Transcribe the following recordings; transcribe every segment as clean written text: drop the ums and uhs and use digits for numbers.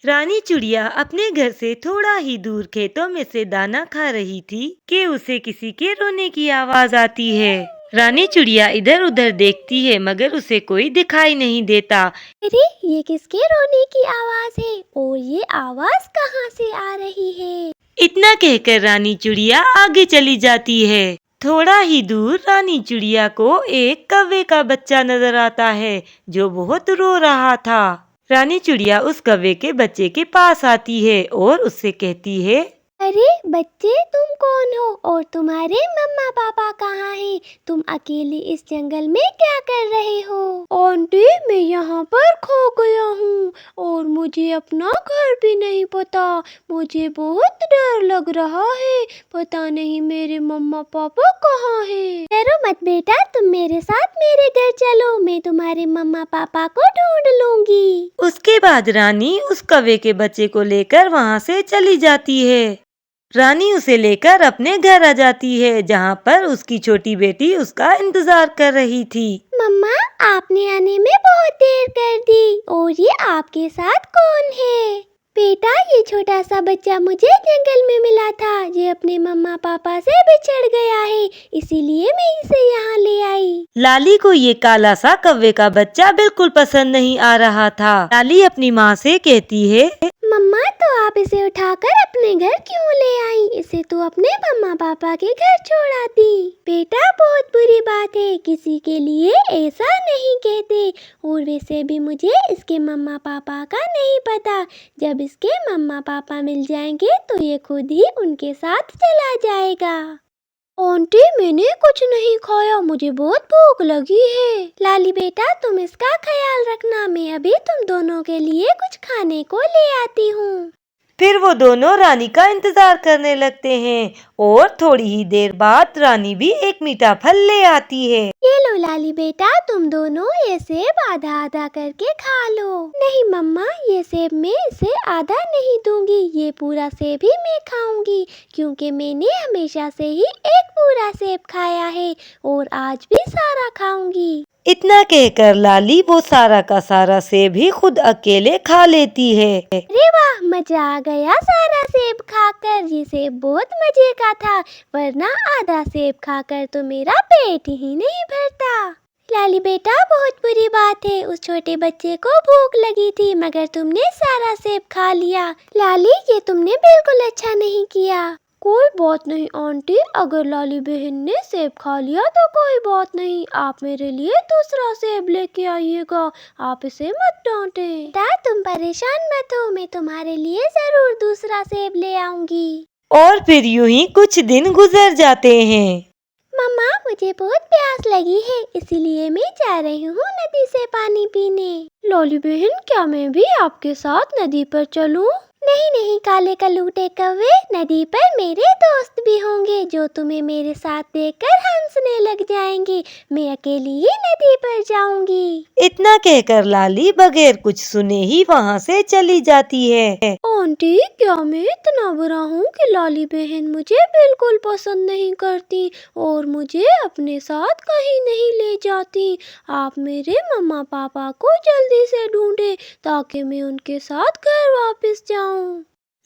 रानी चिड़िया अपने घर से थोड़ा ही दूर खेतों में से दाना खा रही थी कि उसे किसी के रोने की आवाज आती है। रानी चिड़िया इधर उधर देखती है मगर उसे कोई दिखाई नहीं देता। अरे ये किसके रोने की आवाज है और ये आवाज कहाँ से आ रही है? इतना कहकर रानी चिड़िया आगे चली जाती है। थोड़ा ही दूर रानी चिड़िया को एक कौवे का बच्चा नजर आता है जो बहुत रो रहा था। रानी चिड़िया उस कौवे के बच्चे के पास आती है और उससे कहती है, अरे बच्चे, तुम कौन हो और तुम्हारे मम्मा पापा कहाँ हैं? तुम अकेले इस जंगल में क्या कर रहे हो? आंटी, मैं यहाँ पर खो गया हूँ और मुझे अपना घर भी नहीं पता। मुझे बहुत डर लग रहा है, पता नहीं मेरे मम्मा पापा कहाँ हैं। डरो मत बेटा, तुम मेरे साथ मेरे घर चलो, मैं तुम्हारे मम्मा पापा को ढूंढ लूंगी। उसके बाद रानी उस कौवे के बच्चे को लेकर वहाँ से चली जाती है। रानी उसे लेकर अपने घर आ जाती है जहाँ पर उसकी छोटी बेटी उसका इंतजार कर रही थी। मम्मा, आपने आने में बहुत देर कर दी और ये आपके साथ कौन है? बेटा, ये छोटा सा बच्चा मुझे जंगल में मिला था। ये अपने मम्मा पापा से बिछड़ गया है, इसीलिए मैं इसे यहाँ ले आई। लाली को ये काला सा कौवे का बच्चा बिल्कुल पसंद नहीं आ रहा था। लाली अपनी माँ से कहती है, मम्मा, तो आप इसे उठाकर अपने घर क्यों ले आई? इसे तो अपने मम्मा पापा के घर छोड़ आती। बेटा, बहुत बुरी बात है, किसी के लिए ऐसा नहीं कहते। और वैसे भी मुझे इसके मम्मा पापा का नहीं पता। जब इसके मम्मा पापा मिल जाएंगे तो ये खुद ही उनके साथ चला जाएगा। आंटी, मैंने कुछ नहीं खाया, मुझे बहुत भूख लगी है। लाली बेटा, तुम इसका ख्याल रखना, मैं अभी तुम दोनों के लिए कुछ खाने को ले आती हूँ। फिर वो दोनों रानी का इंतजार करने लगते हैं और थोड़ी ही देर बाद रानी भी एक मीठा फल ले आती है। ये लो लाली बेटा, तुम दोनों ये सेब आधा आधा करके खा लो। नहीं मम्मा, ये सेब मैं इसे आधा नहीं दूंगी, ये पूरा सेब ही मैं खाऊंगी, क्योंकि मैंने हमेशा से ही एक पूरा सेब खाया है और आज भी सारा खाऊंगी। इतना कहकर लाली वो सारा का सारा सेब ही खुद अकेले खा लेती है। अरे वाह, मजा आ गया सारा सेब खाकर। ये सेब बहुत मजे का था, वरना आधा सेब खाकर तो मेरा पेट ही नहीं भरता। लाली बेटा, बहुत बुरी बात है, उस छोटे बच्चे को भूख लगी थी मगर तुमने सारा सेब खा लिया। लाली, ये तुमने बिल्कुल अच्छा नहीं किया। कोई बात नहीं आंटी, अगर लाली बहन ने सेब खा लिया तो कोई बात नहीं, आप मेरे लिए दूसरा सेब लेके आइएगा, आप इसे मत डांटे। बेटा, तुम परेशान मत हो, मैं तुम्हारे लिए जरूर दूसरा सेब ले आऊंगी। और फिर यूं ही कुछ दिन गुजर जाते हैं। मम्मा, मुझे बहुत प्यास लगी है, इसीलिए मैं जा रही हूँ नदी से पानी पीने। लाली बहन, क्या मैं भी आपके साथ नदी पर चलूं? नहीं नहीं काले कलूटे कौवे, नदी पर मेरे दोस्त भी होंगे जो तुम्हें मेरे साथ देखकर हंसने लग जाएंगे। मैं अकेली ही नदी पर जाऊंगी। इतना कहकर लाली बगैर कुछ सुने ही वहाँ से चली जाती है। आंटी, क्या मैं इतना बुरा हूँ कि लाली बहन मुझे बिल्कुल पसंद नहीं करती और मुझे अपने साथ कहीं नहीं ले जाती? आप मेरे मम्मा पापा को जल्दी से ढूंढे ताकि मैं उनके साथ घर वापस जाऊं।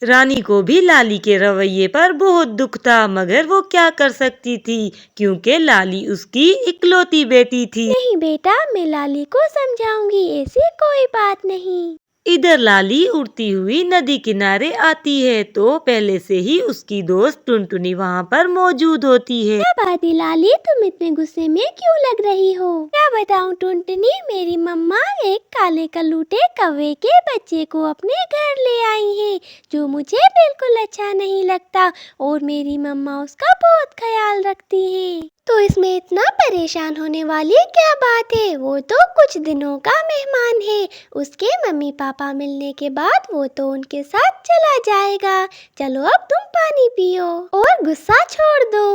रानी को भी लाली के रवैये पर बहुत दुख था मगर वो क्या कर सकती थी क्योंकि लाली उसकी इकलौती बेटी थी। नहीं बेटा, मैं लाली को समझाऊंगी, ऐसी कोई बात नहीं। इधर लाली उड़ती हुई नदी किनारे आती है तो पहले से ही उसकी दोस्त टुनटुनी वहाँ पर मौजूद होती है। क्या बात है लाली, तुम इतने गुस्से में क्यों लग रही हो? क्या बताऊं टुनटुनी, मेरी मम्मा एक काले कलूटे कौवे के बच्चे को अपने घर ले आई है जो मुझे बिल्कुल अच्छा नहीं लगता और मेरी मम्मा उसका बहुत ख्याल रखती है। तो इसमें इतना परेशान होने वाली क्या बात है? वो तो कुछ दिनों का मेहमान है, उसके मम्मी पापा मिलने के बाद वो तो उनके साथ चला जाएगा। चलो अब तुम पानी पियो और गुस्सा छोड़ दो।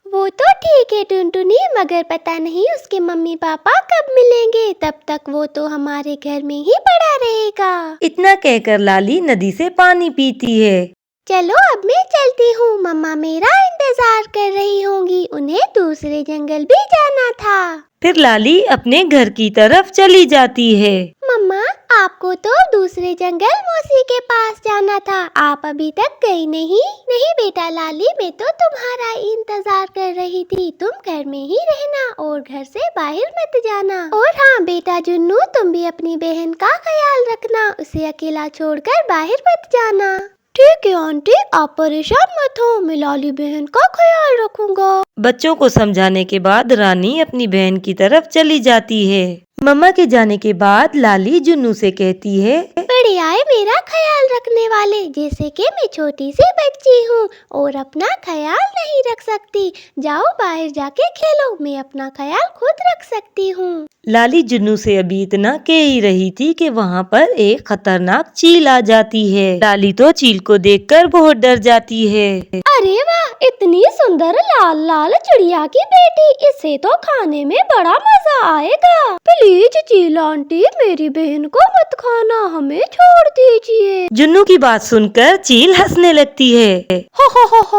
वो तो ठीक है टुनटुनी, मगर पता नहीं उसके मम्मी पापा कब मिलेंगे, तब तक वो तो हमारे घर में ही पड़ा रहेगा। इतना कहकर लाली नदी से पानी पीती है। चलो अब मैं चलती हूँ, मम्मा मेरा इंतजार कर रही होंगी, उन्हें दूसरे जंगल भी जाना था। फिर लाली अपने घर की तरफ चली जाती है। मम्मा आपको तो दूसरे जंगल मौसी के पास जाना था, आप अभी तक गई नहीं? नहीं बेटा लाली, मैं तो तुम्हारा इंतजार कर रही थी, तुम घर में ही रहना और घर से बाहर मत जाना। और हाँ बेटा जुन्नू, तुम भी अपनी बहन का ख्याल रखना, उसे अकेला छोड़कर बाहर मत जाना। ठीक है आंटी, आप परेशान मत हो, मैं लाली बहन का ख्याल रखूंगा। बच्चों को समझाने के बाद रानी अपनी बहन की तरफ चली जाती है। मम्मा के जाने के बाद लाली जुन्नू से कहती है, बड़े आए मेरा ख्याल रखने वाले, जैसे कि मैं छोटी सी बच्ची हूँ और अपना ख्याल नहीं रख सकती। जाओ बाहर जाके खेलो, मैं अपना ख्याल खुद रख सकती हूँ। लाली जुन्नू से अभी इतना कह ही रही थी कि वहाँ पर एक खतरनाक चील आ जाती है। लाली तो चील को देखकर बहुत डर जाती है। अरे वाह, इतनी सुंदर लाल लाल चिड़िया की बेटी, इसे तो खाने में बड़ा मजा आएगा। प्लीज चील आंटी, मेरी बहन को मत खाना, हमें छोड़ दीजिए। जुन्नू की बात सुनकर चील हंसने लगती है।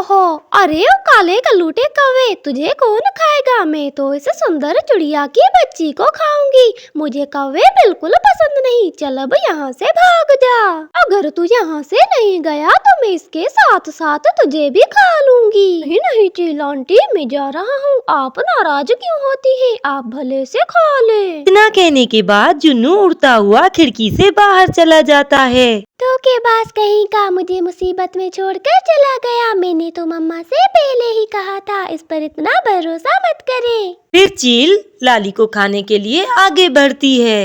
हो। अरे ओ काले कलूटे कौवे, तुझे कौन खाएगा? मैं तो इस सुंदर चिड़िया की बच्ची को खाऊंगी, मुझे कौवे बिल्कुल पसंद नहीं। चल अब यहाँ से भाग जा। अगर तू यहाँ से नहीं गया तो मैं इसके साथ साथ तुझे भी खा लूंगी। नहीं चील आंटी, मैं जा रहा हूँ, आप नाराज क्यों होती है? आप भले से खा ले। इतना कहने के बाद जुन्नू उड़ता हुआ खिड़की से बाहर चला जाता है। धोखेबाज कहीं का, मुझे मुसीबत में छोड़कर चला गया। मैंने तो मम्मा से पहले ही कहा था, इस पर इतना भरोसा मत करें। फिर चील लाली को खाने के लिए आगे बढ़ती है,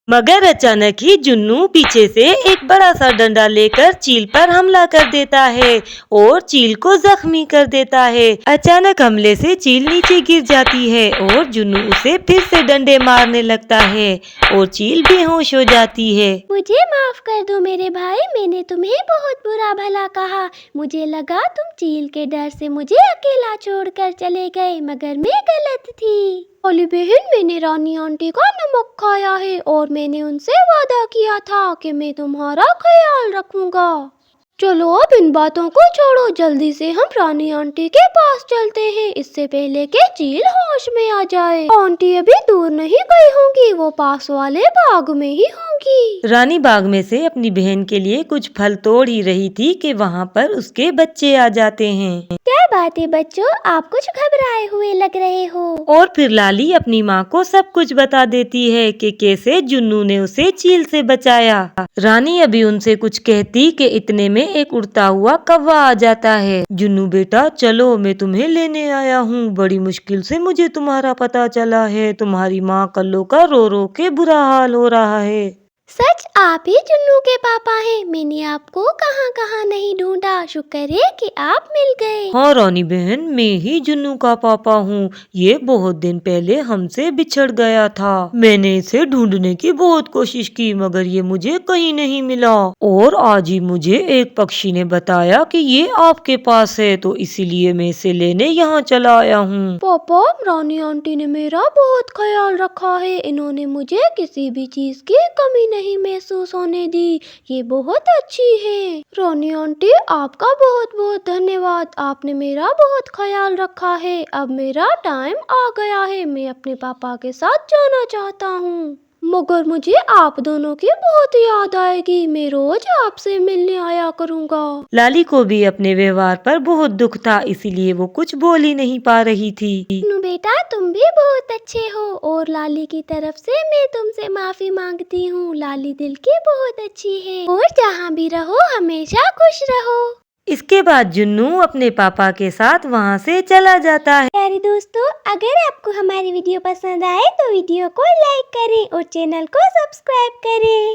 मगर अचानक ही जुन्नू पीछे से एक बड़ा सा डंडा लेकर चील पर हमला कर देता है और चील को जख्मी कर देता है। अचानक हमले से चील नीचे गिर जाती है और जुन्नू उसे फिर से डंडे मारने लगता है और चील बेहोश हो जाती है। मुझे माफ कर दो मेरे भाई, मैंने तुम्हें बहुत बुरा भला कहा। मुझे लगा तुम चील के डर से मुझे अकेला छोड़कर चले गए, मगर मैं गलत थी। ओली बहन, मैंने रानी आंटी का नमक खाया है और मैंने उनसे वादा किया था कि मैं तुम्हारा ख्याल रखूंगा। चलो अब इन बातों को छोड़ो, जल्दी से हम रानी आंटी के पास चलते हैं, इससे पहले कि चील होश में आ जाए। आंटी अभी दूर नहीं गई होंगी, वो पास वाले बाग में ही होंगी। रानी बाग में से अपनी बहन के लिए कुछ फल तोड़ ही रही थी कि वहाँ पर उसके बच्चे आ जाते हैं। क्या बात है बच्चों, आप कुछ घबराए हुए लग रहे हो। और फिर लाली अपनी माँ को सब कुछ बता देती है कि कैसे जुन्नू ने उसे चील से बचाया। रानी अभी उनसे कुछ कहती कि इतने में एक उड़ता हुआ कौवा आ जाता है। जुन्नू बेटा चलो, मैं तुम्हें लेने आया हूँ, बड़ी मुश्किल से मुझे तुम्हारा पता चला है, तुम्हारी माँ कल्लो का रो रो के बुरा हाल हो रहा है। सच आप ही जुन्नू के पापा हैं? मैंने आपको कहाँ कहाँ नहीं ढूंढा, शुक्र है कि आप मिल गए। हाँ रानी बहन, मैं ही जुन्नू का पापा हूँ। ये बहुत दिन पहले हमसे बिछड़ गया था। मैंने इसे ढूंढने की बहुत कोशिश की, मगर ये मुझे कहीं नहीं मिला। और आज ही मुझे एक पक्षी ने बताया कि ये आपके पास है, तो इसीलिए मैं इसे लेने यहाँ चला आया हूँ। पापा, रानी आंटी ने मेरा बहुत ख्याल रखा है, इन्होंने मुझे किसी भी चीज की कमी नहीं महसूस होने दी, ये बहुत अच्छी है। रानी आंटी आपका बहुत बहुत धन्यवाद, आपने मेरा बहुत ख्याल रखा है। अब मेरा टाइम आ गया है, मैं अपने पापा के साथ जाना चाहता हूँ, मगर मुझे आप दोनों की बहुत याद आएगी, मैं रोज आपसे मिलने आया करूँगा। लाली को भी अपने व्यवहार पर बहुत दुख था, इसीलिए वो कुछ बोल ही नहीं पा रही थी। बेटा तुम भी बहुत अच्छे हो और लाली की तरफ से मैं तुमसे माफी मांगती हूँ। लाली दिल की बहुत अच्छी है और जहाँ भी रहो हमेशा खुश रहो। इसके बाद जुन्नू अपने पापा के साथ वहाँ से चला जाता है। प्यारे दोस्तों, अगर आपको हमारी वीडियो पसंद आए तो वीडियो को लाइक करें और चैनल को सब्सक्राइब करें।